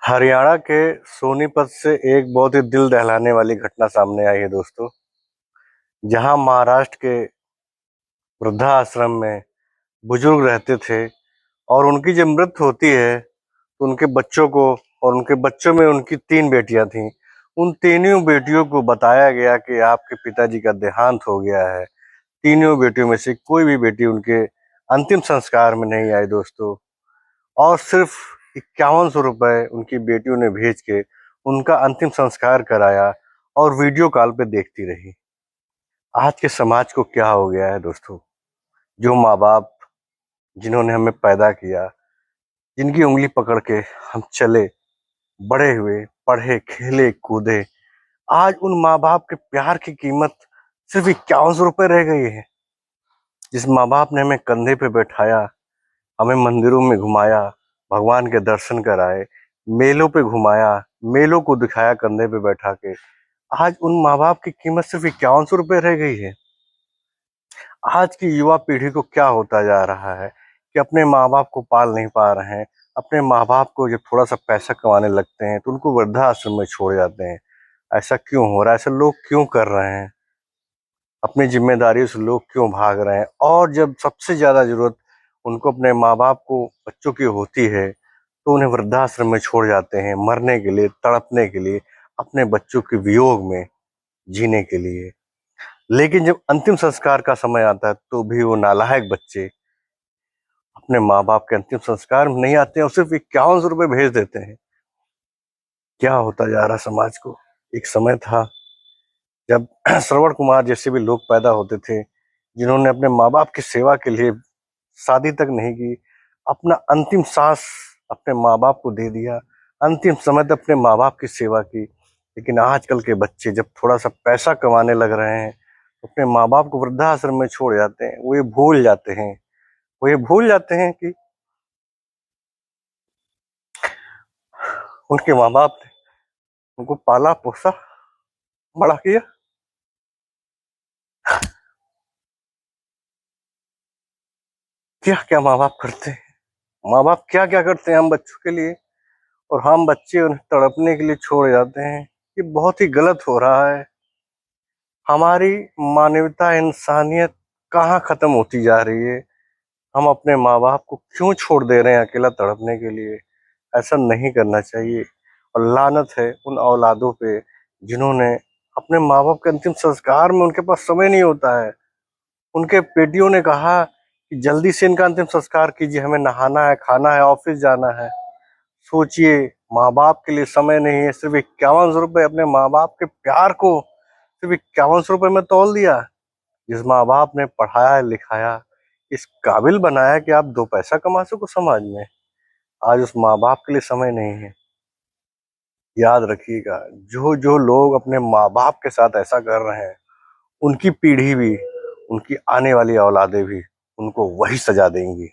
हरियाणा के सोनीपत से एक बहुत ही दिल दहलाने वाली घटना सामने आई है दोस्तों। जहां महाराष्ट्र के वृद्धाश्रम में बुजुर्ग रहते थे और उनकी जब मृत्यु होती है तो उनके बच्चों को और उनके बच्चों में उनकी 3 बेटियां थीं। उन तीनों बेटियों को बताया गया कि आपके पिताजी का देहांत हो गया है। तीनों बेटियों में से कोई भी बेटी उनके अंतिम संस्कार में नहीं आई दोस्तों। और सिर्फ 5100 रुपए उनकी बेटियों ने भेज के उनका अंतिम संस्कार कराया और वीडियो कॉल पे देखती रही। आज के समाज को क्या हो गया है दोस्तों? जो माँ बाप जिन्होंने हमें पैदा किया, जिनकी उंगली पकड़ के हम चले, बड़े हुए, पढ़े, खेले, कूदे, आज उन माँ बाप के प्यार की कीमत सिर्फ 5100 रुपए रह गई है। जिस माँ बाप ने हमें कंधे पे बैठाया, हमें मंदिरों में घुमाया, भगवान के दर्शन कराए, मेलों पे घुमाया, मेलों को दिखाया कंधे पे बैठा के, आज उन माँ बाप की कीमत सिर्फ 5100 रुपए रह गई है। आज की युवा पीढ़ी को क्या होता जा रहा है कि अपने माँ बाप को पाल नहीं पा रहे हैं। अपने माँ बाप को जब थोड़ा सा पैसा कमाने लगते हैं तो उनको वृद्धाश्रम में छोड़ जाते हैं। ऐसा क्यों हो रहा है? ऐसा लोग क्यों कर रहे हैं? अपनी जिम्मेदारियों से लोग क्यों भाग रहे हैं? और जब सबसे ज्यादा जरूरत उनको अपने माँ बाप को, बच्चों की होती है, तो उन्हें वृद्धाश्रम में छोड़ जाते हैं, मरने के लिए, तड़पने के लिए, अपने बच्चों के वियोग में जीने के लिए। लेकिन जब अंतिम संस्कार का समय आता है तो भी वो नालायक बच्चे अपने माँ बाप के अंतिम संस्कार में नहीं आते हैं और सिर्फ 5100 रुपए भेज देते हैं। क्या होता जा रहा समाज को? एक समय था जब श्रवण कुमार जैसे भी लोग पैदा होते थे, जिन्होंने अपने माँ बाप की सेवा के लिए शादी तक नहीं की, अपना अंतिम सांस अपने माँ बाप को दे दिया, अंतिम समय तक अपने माँ बाप की सेवा की। लेकिन आजकल के बच्चे जब थोड़ा सा पैसा कमाने लग रहे हैं तो अपने माँ बाप को वृद्धाश्रम में छोड़ जाते हैं। वो ये भूल जाते हैं कि उनके माँ बाप ने उनको पाला पोसा, बड़ा किया। क्या क्या माँ बाप करते हैं, माँ बाप क्या क्या करते हैं हम बच्चों के लिए, और हम बच्चे उन्हें तड़पने के लिए छोड़ जाते हैं। ये बहुत ही गलत हो रहा है। हमारी मानवता, इंसानियत कहाँ खत्म होती जा रही है? हम अपने माँ बाप को क्यों छोड़ दे रहे हैं अकेला तड़पने के लिए? ऐसा नहीं करना चाहिए। और लानत है उन औलादों पे जिन्होंने अपने माँ बाप के अंतिम संस्कार में, उनके पास समय नहीं होता है। उनके बेटियों ने कहा कि जल्दी से इनका अंतिम संस्कार कीजिए, हमें नहाना है, खाना है, ऑफिस जाना है। सोचिए, माँ बाप के लिए समय नहीं है। सिर्फ 5100 रुपए अपने माँ बाप के प्यार को सिर्फ 5100 रुपए में तौल दिया। जिस माँ बाप ने पढ़ाया लिखाया, इस काबिल बनाया कि आप 2 पैसा कमा सको समाज में, आज उस माँ बाप के लिए समय नहीं है। याद रखिएगा, जो जो लोग अपने माँ बाप के साथ ऐसा कर रहे हैं, उनकी पीढ़ी भी, उनकी आने वाली औलादें भी उनको वही सजा देंगी।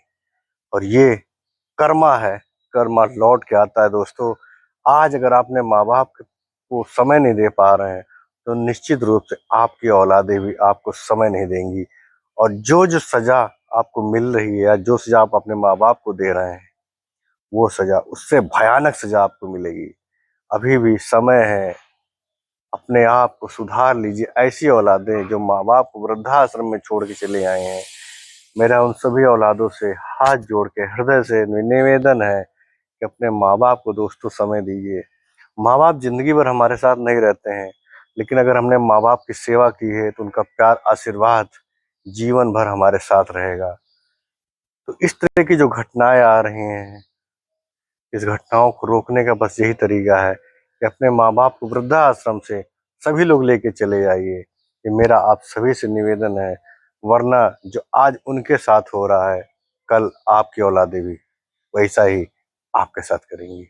और ये कर्मा है, कर्मा लौट के आता है दोस्तों। आज अगर आपने माँ बाप को समय नहीं दे पा रहे हैं तो निश्चित रूप से आपकी औलादें भी आपको समय नहीं देंगी। और जो जो सजा आपको मिल रही है या जो सजा आप अपने माँ बाप को दे रहे हैं, वो सजा, उससे भयानक सजा आपको मिलेगी। अभी भी समय है, अपने आप को सुधार लीजिए। ऐसी औलादें जो माँ बाप को वृद्धाश्रम में छोड़ के चले आए हैं, मेरा उन सभी औलादों से हाथ जोड़ के हृदय से निवेदन है कि अपने माँ बाप को दोस्तों समय दीजिए। माँ बाप जिंदगी भर हमारे साथ नहीं रहते हैं, लेकिन अगर हमने माँ बाप की सेवा की है तो उनका प्यार, आशीर्वाद जीवन भर हमारे साथ रहेगा। तो इस तरह की जो घटनाएं आ रही हैं, इस घटनाओं को रोकने का बस यही तरीका है कि अपने माँ बाप को वृद्धाश्रम से सभी लोग लेके चले जाइए। ये मेरा आप सभी से निवेदन है। वरना जो आज उनके साथ हो रहा है, कल आपकी औलादें भी वैसा ही आपके साथ करेंगी।